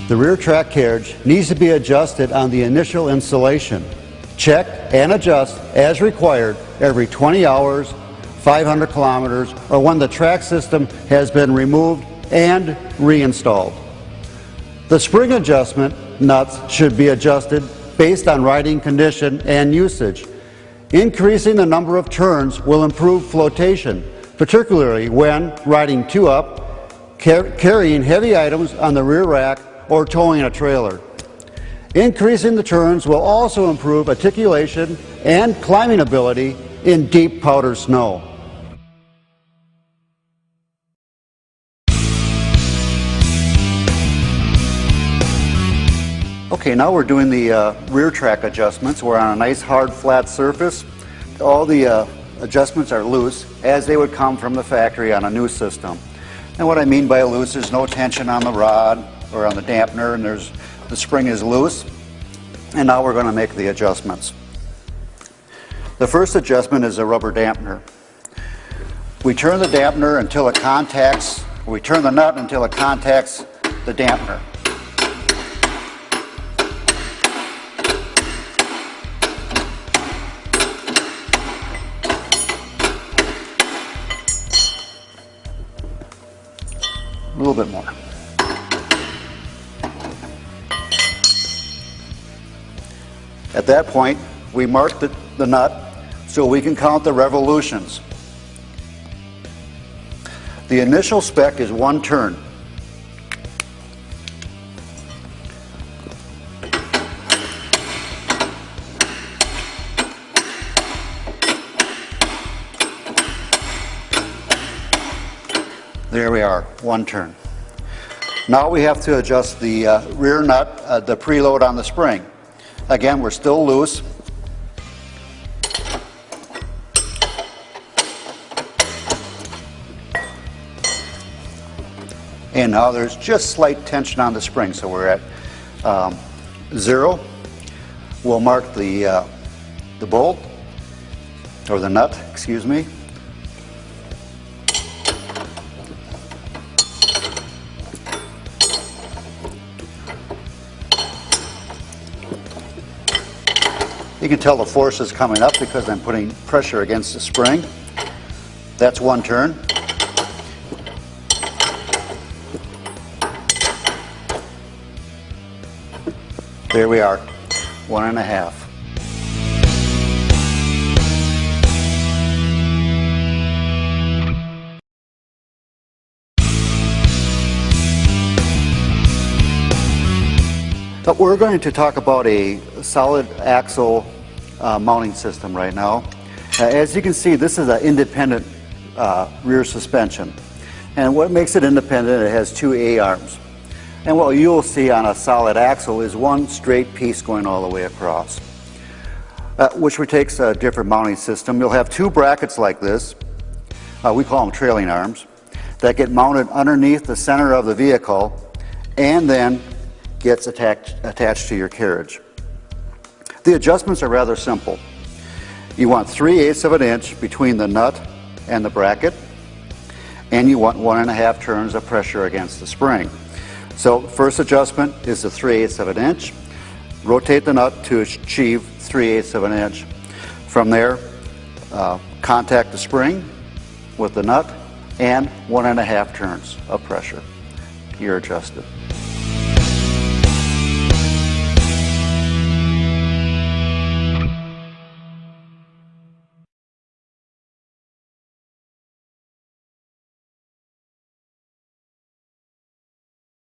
The rear track carriage needs to be adjusted on the initial installation. Check and adjust as required every 20 hours, 500 kilometers, or when the track system has been removed and reinstalled. The spring adjustment nuts should be adjusted based on riding condition and usage. Increasing the number of turns will improve flotation, particularly when riding two-up, carrying heavy items on the rear rack, or towing a trailer. Increasing the turns will also improve articulation and climbing ability in deep powder snow. Okay, now we're doing the rear track adjustments. We're on a nice hard flat surface. All the adjustments are loose as they would come from the factory on a new system. And what I mean by loose, there's no tension on the rod or on the dampener, and the spring is loose. And now we're going to make the adjustments. The first adjustment is a rubber dampener. We turn the dampener until it contacts, we turn the nut until it contacts the dampener. A little bit more. At that point, we mark the nut so we can count the revolutions. The initial spec is 1 turn. There we are, 1 turn. Now we have to adjust the rear nut, the preload on the spring. Again, we're still loose. And now there's just slight tension on the spring, so we're at 0. We'll mark the bolt, or the nut, excuse me. You can tell the force is coming up because I'm putting pressure against the spring. That's 1 turn. There we are, 1.5. But we're going to talk about a solid axle mounting system right now. As you can see, this is an independent rear suspension. And what makes it independent, it has 2 A-arms. And what you'll see on a solid axle is 1 straight piece going all the way across, which takes a different mounting system. You'll have 2 brackets like this, we call them trailing arms, that get mounted underneath the center of the vehicle and then gets attached to your carriage. The adjustments are rather simple. You want 3/8 of an inch between the nut and the bracket, and you want 1.5 turns of pressure against the spring. So first adjustment is the 3/8 of an inch. Rotate the nut to achieve 3/8 of an inch. From there, contact the spring with the nut and 1.5 turns of pressure. You're adjusted.